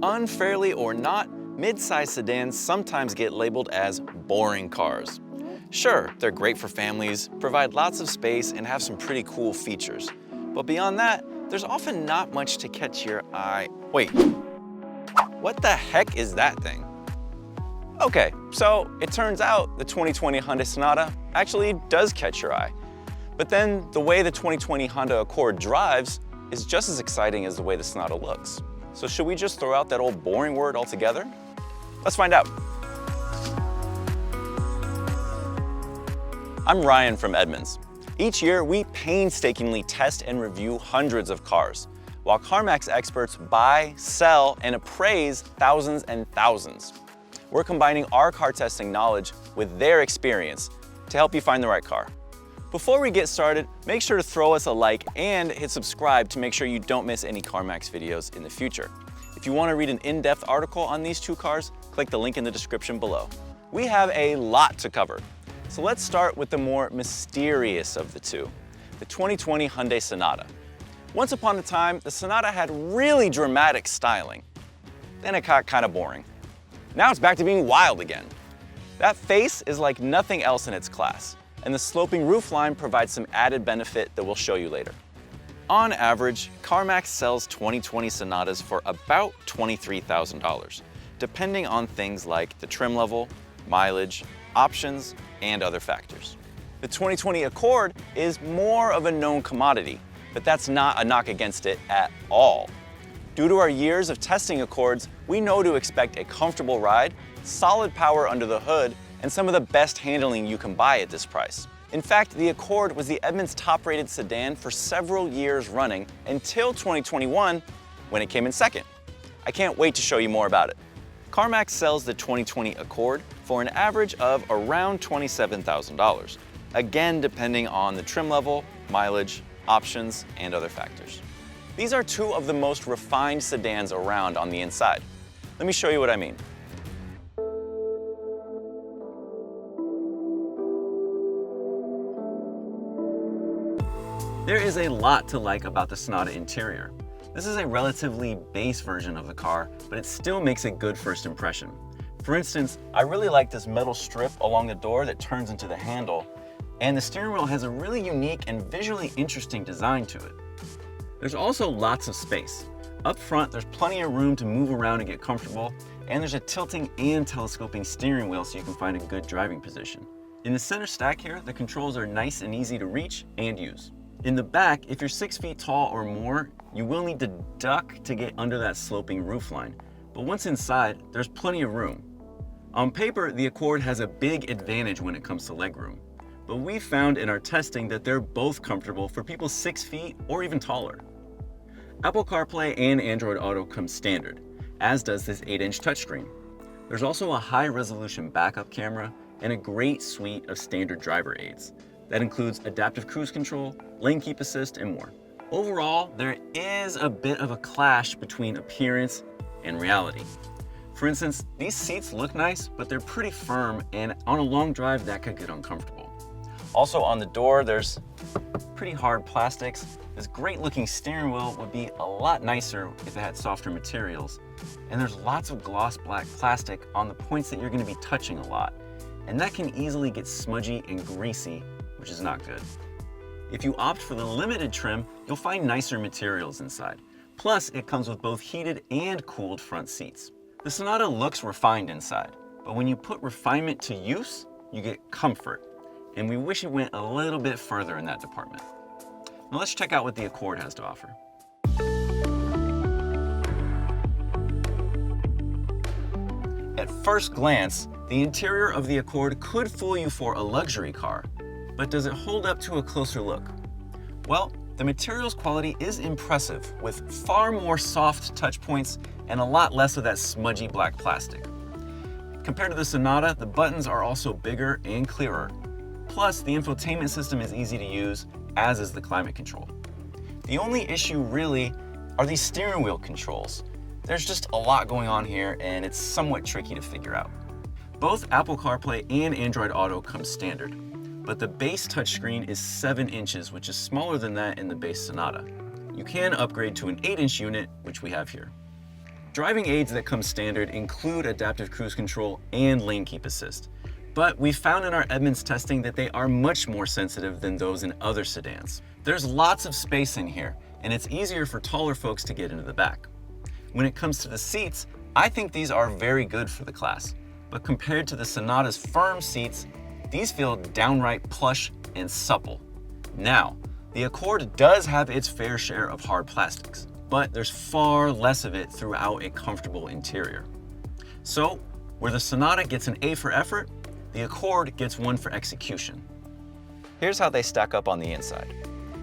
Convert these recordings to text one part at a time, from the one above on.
Unfairly or not, mid-size sedans sometimes get labeled as boring cars. Sure, they're great for families, provide lots of space, and have some pretty cool features. But beyond that, there's often not much to catch your eye. Wait, what the heck is that thing? Okay, so it turns out the 2020 Hyundai Sonata actually does catch your eye. But then the way the 2020 Honda Accord drives is just as exciting as the way the Sonata looks. So should we just throw out that old boring word altogether? Let's find out. I'm Ryan from Edmunds. Each year, we painstakingly test and review hundreds of cars, while CarMax experts buy, sell, and appraise thousands and thousands. We're combining our car testing knowledge with their experience to help you find the right car. Before we get started, make sure to throw us a like and hit subscribe to make sure you don't miss any CarMax videos in the future. If you want to read an in-depth article on these two cars, click the link in the description below. We have a lot to cover, so let's start with the more mysterious of the two, the 2020 Hyundai Sonata. Once upon a time, the Sonata had really dramatic styling. Then it got kind of boring. Now it's back to being wild again. That face is like nothing else in its class, and the sloping roofline provides some added benefit that we'll show you later. On average, CarMax sells 2020 Sonatas for about $23,000, depending on things like the trim level, mileage, options, and other factors. The 2020 Accord is more of a known commodity, but that's not a knock against it at all. Due to our years of testing Accords, we know to expect a comfortable ride, solid power under the hood, and some of the best handling you can buy at this price. In fact, the Accord was the Edmunds top-rated sedan for several years running until 2021, when it came in second. I can't wait to show you more about it. CarMax sells the 2020 Accord for an average of around $27,000, again depending on the trim level, mileage, options, and other factors. These are two of the most refined sedans around on the inside. Let me show you what I mean. There is a lot to like about the Sonata Interior. This is a relatively base version of the car, but it still makes a good first impression. For instance, I really like this metal strip along the door that turns into the handle, and the steering wheel has a really unique and visually interesting design to it. There's also lots of space. Up front, there's plenty of room to move around and get comfortable, and there's a tilting and telescoping steering wheel so you can find a good driving position. In the center stack here, the controls are nice and easy to reach and use. In the back, if you're 6 feet tall or more, you will need to duck to get under that sloping roofline. But once inside, there's plenty of room. On paper, the Accord has a big advantage when it comes to legroom. But we found in our testing that they're both comfortable for people 6 feet or even taller. Apple CarPlay and Android Auto come standard, as does this 8-inch touchscreen. There's also a high-resolution backup camera and a great suite of standard driver aids. That includes adaptive cruise control, lane keep assist, and more. Overall, there is a bit of a clash between appearance and reality. For instance, these seats look nice, but they're pretty firm, and on a long drive, that could get uncomfortable. Also on the door, there's pretty hard plastics. This great looking steering wheel would be a lot nicer if it had softer materials. And there's lots of gloss black plastic on the points that you're gonna be touching a lot. And that can easily get smudgy and greasy, which is not good. If you opt for the limited trim, you'll find nicer materials inside. Plus, it comes with both heated and cooled front seats. The Sonata looks refined inside, but when you put refinement to use, you get comfort. And we wish it went a little bit further in that department. Now let's check out what the Accord has to offer. At first glance, the interior of the Accord could fool you for a luxury car, but does it hold up to a closer look? Well, the materials quality is impressive, with far more soft touch points and a lot less of that smudgy black plastic. Compared to the Sonata, the buttons are also bigger and clearer. Plus, the infotainment system is easy to use, as is the climate control. The only issue really are these steering wheel controls. There's just a lot going on here, and it's somewhat tricky to figure out. Both Apple CarPlay and Android Auto come standard, but the base touchscreen is 7 inches, which is smaller than that in the base Sonata. You can upgrade to an 8-inch unit, which we have here. Driving aids that come standard include adaptive cruise control and lane keep assist, but we found in our Edmunds testing that they are much more sensitive than those in other sedans. There's lots of space in here, and it's easier for taller folks to get into the back. When it comes to the seats, I think these are very good for the class, but compared to the Sonata's firm seats, these feel downright plush and supple. Now, the Accord does have its fair share of hard plastics, but there's far less of it throughout a comfortable interior. So, where the Sonata gets an A for effort, the Accord gets 1 for execution. Here's how they stack up on the inside.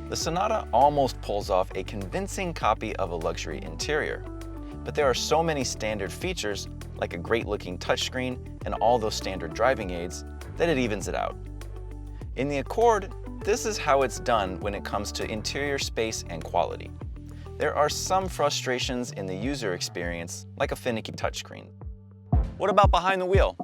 The Sonata almost pulls off a convincing copy of a luxury interior, but there are so many standard features, like a great-looking touchscreen and all those standard driving aids, that it evens it out. In the Accord, this is how it's done when it comes to interior space and quality. There are some frustrations in the user experience, like a finicky touchscreen. What about behind the wheel?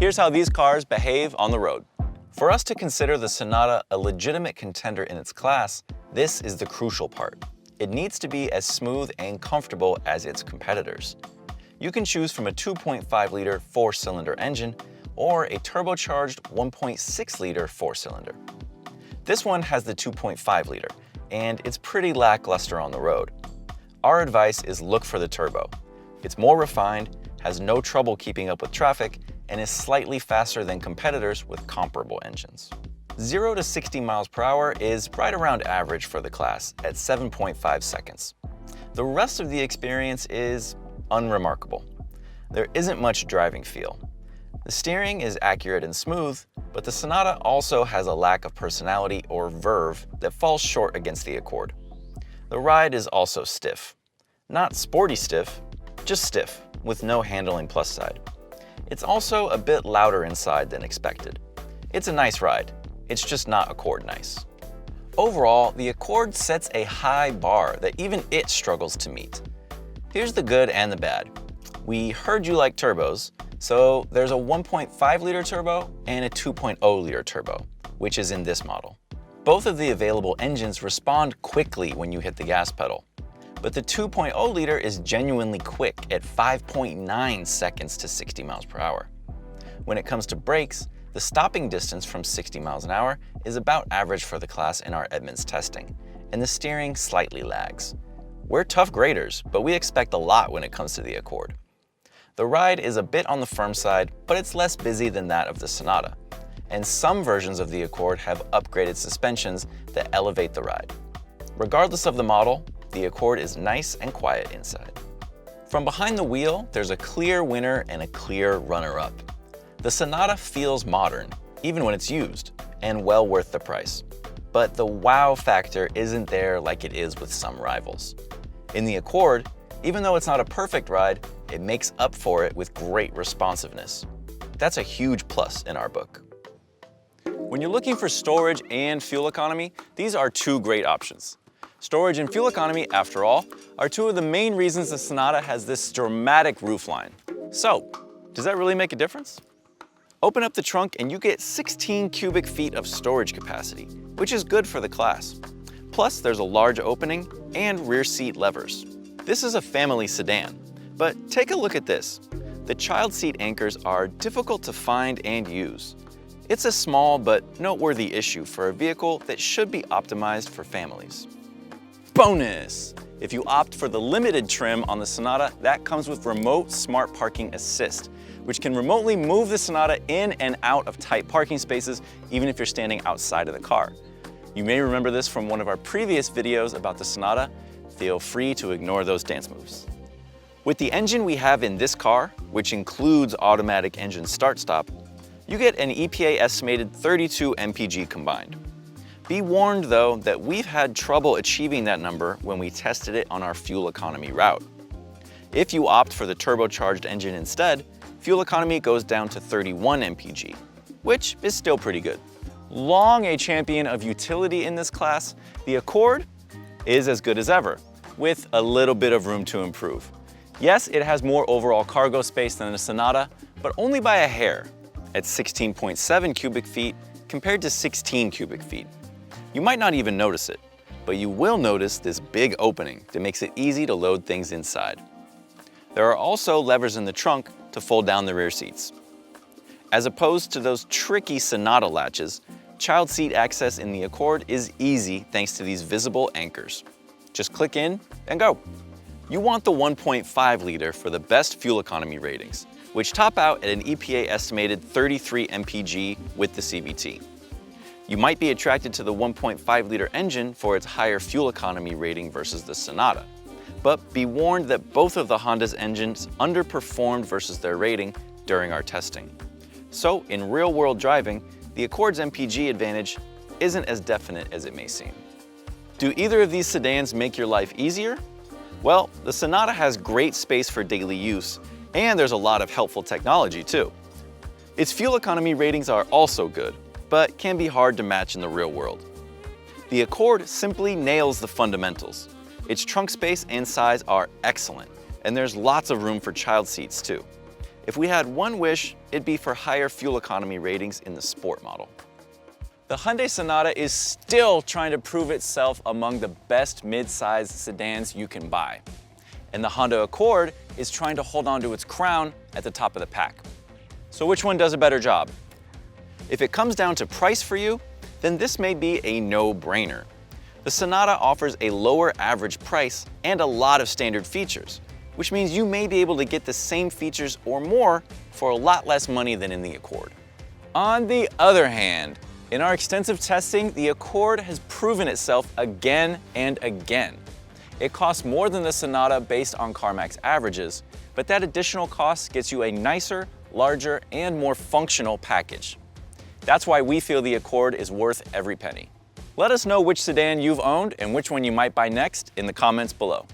Here's how these cars behave on the road. For us to consider the Sonata a legitimate contender in its class, this is the crucial part. It needs to be as smooth and comfortable as its competitors. You can choose from a 2.5-liter 4-cylinder engine or a turbocharged 1.6-liter 4-cylinder. This one has the 2.5-liter, and it's pretty lackluster on the road. Our advice is look for the turbo. It's more refined, has no trouble keeping up with traffic, and is slightly faster than competitors with comparable engines. 0 to 60 miles per hour is right around average for the class at 7.5 seconds. The rest of the experience is unremarkable. There isn't much driving feel. The steering is accurate and smooth, but the Sonata also has a lack of personality or verve that falls short against the Accord. The ride is also stiff. Not sporty stiff, just stiff, with no handling plus side. It's also a bit louder inside than expected. It's a nice ride, it's just not Accord nice. Overall, the Accord sets a high bar that even it struggles to meet. Here's the good and the bad. We heard you like turbos, so there's a 1.5-liter turbo and a 2.0-liter turbo, which is in this model. Both of the available engines respond quickly when you hit the gas pedal, but the 2.0-liter is genuinely quick at 5.9 seconds to 60 miles per hour. When it comes to brakes, the stopping distance from 60 miles an hour is about average for the class in our Edmunds testing, and the steering slightly lags. We're tough graders, but we expect a lot when it comes to the Accord. The ride is a bit on the firm side, but it's less busy than that of the Sonata, and some versions of the Accord have upgraded suspensions that elevate the ride. Regardless of the model, the Accord is nice and quiet inside. From behind the wheel, there's a clear winner and a clear runner-up. The Sonata feels modern, even when it's used, and well worth the price. But the wow factor isn't there like it is with some rivals. In the Accord, even though it's not a perfect ride, it makes up for it with great responsiveness. That's a huge plus in our book. When you're looking for storage and fuel economy, these are two great options. Storage and fuel economy, after all, are two of the main reasons the Sonata has this dramatic roofline. So, does that really make a difference? Open up the trunk and you get 16 cubic feet of storage capacity, which is good for the class. Plus, there's a large opening and rear seat levers. This is a family sedan, but take a look at this. The child seat anchors are difficult to find and use. It's a small but noteworthy issue for a vehicle that should be optimized for families. Bonus! If you opt for the limited trim on the Sonata, that comes with remote smart parking assist, which can remotely move the Sonata in and out of tight parking spaces, even if you're standing outside of the car. You may remember this from one of our previous videos about the Sonata. Feel free to ignore those dance moves. With the engine we have in this car, which includes automatic engine start-stop, you get an EPA estimated 32 mpg combined. Be warned though that we've had trouble achieving that number when we tested it on our fuel economy route. If you opt for the turbocharged engine instead, fuel economy goes down to 31 mpg, which is still pretty good. Long a champion of utility in this class, the Accord is as good as ever, with a little bit of room to improve. Yes, it has more overall cargo space than a Sonata, but only by a hair, at 16.7 cubic feet compared to 16 cubic feet. You might not even notice it, but you will notice this big opening that makes it easy to load things inside. There are also levers in the trunk to fold down the rear seats. As opposed to those tricky Sonata latches, child seat access in the Accord is easy thanks to these visible anchors. Just click in and go. You want the 1.5 liter for the best fuel economy ratings, which top out at an EPA estimated 33 mpg with the CVT. You might be attracted to the 1.5 liter engine for its higher fuel economy rating versus the Sonata. But be warned that both of the Honda's engines underperformed versus their rating during our testing. So in real-world driving, the Accord's MPG advantage isn't as definite as it may seem. Do either of these sedans make your life easier? Well, the Sonata has great space for daily use, and there's a lot of helpful technology too. Its fuel economy ratings are also good, but can be hard to match in the real world. The Accord simply nails the fundamentals. Its trunk space and size are excellent, and there's lots of room for child seats too. If we had one wish, it'd be for higher fuel economy ratings in the sport model. The Hyundai Sonata is still trying to prove itself among the best mid-sized sedans you can buy. And the Honda Accord is trying to hold on to its crown at the top of the pack. So which one does a better job? If it comes down to price for you, then this may be a no-brainer. The Sonata offers a lower average price and a lot of standard features, which means you may be able to get the same features or more for a lot less money than in the Accord. On the other hand, in our extensive testing, the Accord has proven itself again and again. It costs more than the Sonata based on CarMax averages, but that additional cost gets you a nicer, larger, and more functional package. That's why we feel the Accord is worth every penny. Let us know which sedan you've owned and which one you might buy next in the comments below.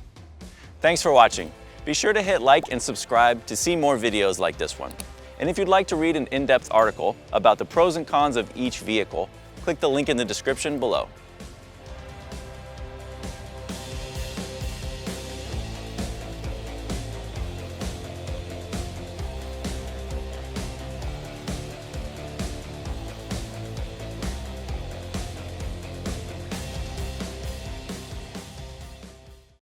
Thanks for watching. Be sure to hit like and subscribe to see more videos like this one. And if you'd like to read an in-depth article about the pros and cons of each vehicle, click the link in the description below.